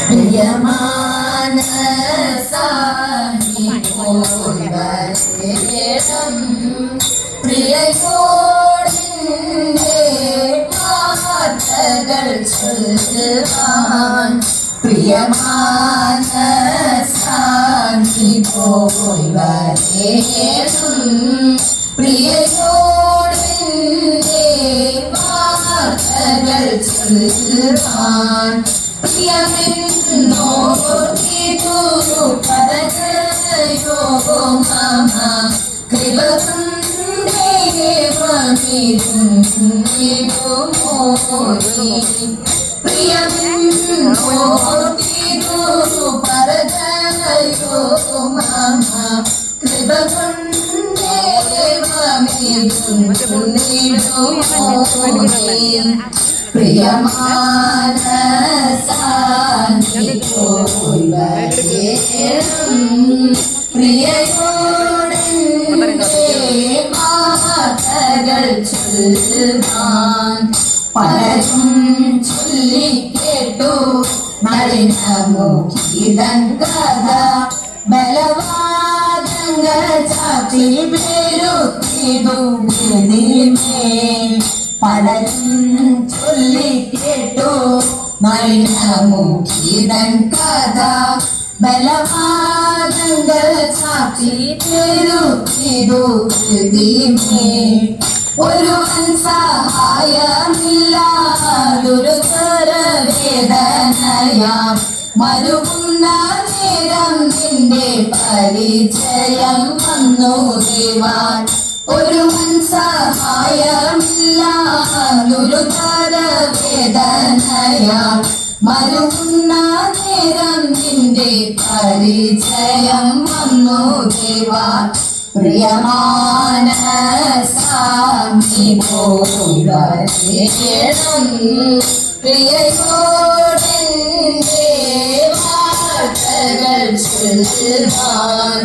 പ്രിയമാനസായി പോയി വരേണം പ്രിയയോടിൻ്റെ വാർത്തകൾ ചൊല്ലുവാൻ പ്രിയമാനസായി പോയി വരേണം പ്രിയയോടിൻ്റെ വാർത്തകൾ ചൊല്ലുവാൻ പ്രിയമെന്നോർത്തിതു പരകയോ മമ കൃപകുണ്ടേവമിരുമോരി പ്രിയമെന്നോർത്തിതു പരകയോ മമ കൃപകുണ്ടേവമിരുമോരി പ്രിയമാനസായി പോയി വരേണം പ്രിയയോടെൻ്റെ വാർത്തകൾ ചൊല്ലുവാൻ പലരും ചൊല്ലിക്കേട്ടു നളിനമുഖിതൻ കഥ ബലവാദങ്ങൾ ചാറ്റി പേരുത്തിടുമേൽ പലരും ചൊല്ലിക്കേട്ടു നളിനമുഖിതൻ കഥ ബലവാദങ്ങൾ ചാറ്റി പേരുത്തിടുമേൽ ഒരുവൻ സഹായമില്ലാതൊരു വേദനയാം മരുവുന്ന നേരം നിന്റെ പരിചയം വന്നു ദേവാൻ ഒരുവൻ സഹായമില്ലാതൊരു വേദനയാം മരുവുന്ന നേരം നിന്റെ പരിചയം വന്നു ദേവാൻ പ്രിയമാനസായി പോയി വരേണം പ്രിയയോടെൻ്റെ വാർത്തകൾ ചൊല്ലുവാൻ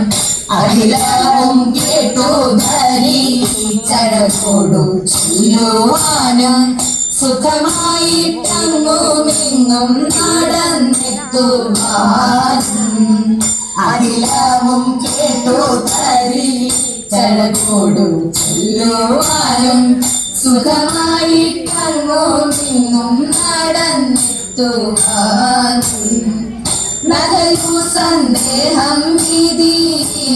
അഖിലവും കേട്ടു ധരിച്ചടകൊടു ചൊല്ലുവാനും സുഖമായിട്ടങ്ങുമിങ്ങും നടന്നെത്തുവാനും അഖിലവും കേട്ടു ധരിച്ചടകൊടു ചൊല്ലുവാനും സുഖമായിട്ടങ്ങുമിങ്ങും നടന്നെത്തുവാനും നഗരു സന്ദേഹം വിധി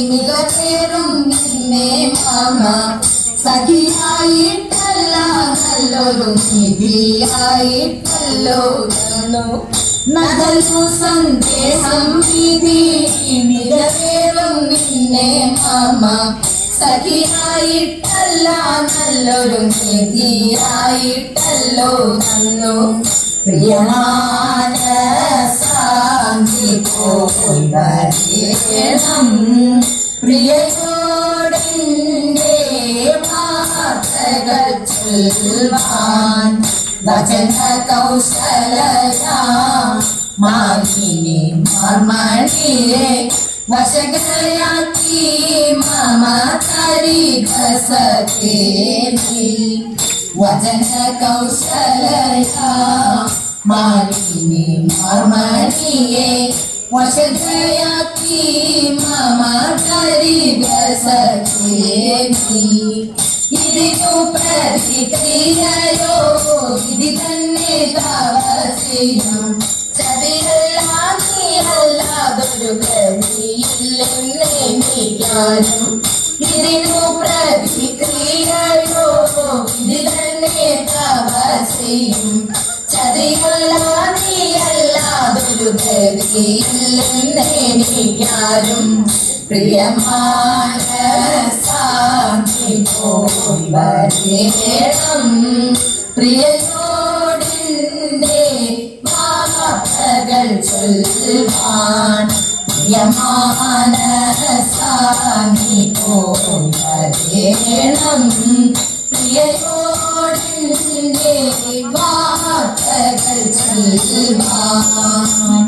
മികച്ചേറും നിന്നെ മമ സഖിയായിട്ടല്ല നല്ലൊരു നിധിയായിട്ടല്ലോ നഗരു സന്ദേഹം വിധി മികച്ചേറും നിന്നെ മമ സഖിയായിട്ടല്ല നല്ലൊരു നിധിയായിട്ടല്ലോ നന്നു പ്രിയമാനസായി പോയി വരേണം പ്രിയയോടെൻ്റെ വാർത്തകൾ ചൊല്ലുവാൻ വചന കൗശലയാ മാലിനി മാർമണിയെ വശകയാക്കി മമ തരികസേവി വചന കൗശലയാ മാലിനി മാർമണിയെ വശകയാക്കി മമ തരികസേവി ഇതിനു പ്രതിക്രിയയോ ഇത് തന്നെ താവസിയും ചതിരല്ലാതൊരു ഗതിയില്ലെന്നെനിക്കാനും ഇതിനു പ്രതിക്രിയയോ ഇത് തന്നെ താവസിയും ചതിരല്ലാതൊരു ഗതിയില്ലെന്നെനിക്കാനും പ്രിയമാനസായി പോയി വരേണം പ്രിയയോടിൻ്റെ വാർത്തകൾ ചൊല്ലുവാൻ പ്രിയമാനസായി പോയി വരേണം പ്രിയയോടിൻ്റെ വാർത്തകൾ ചൊല്ലുവാൻ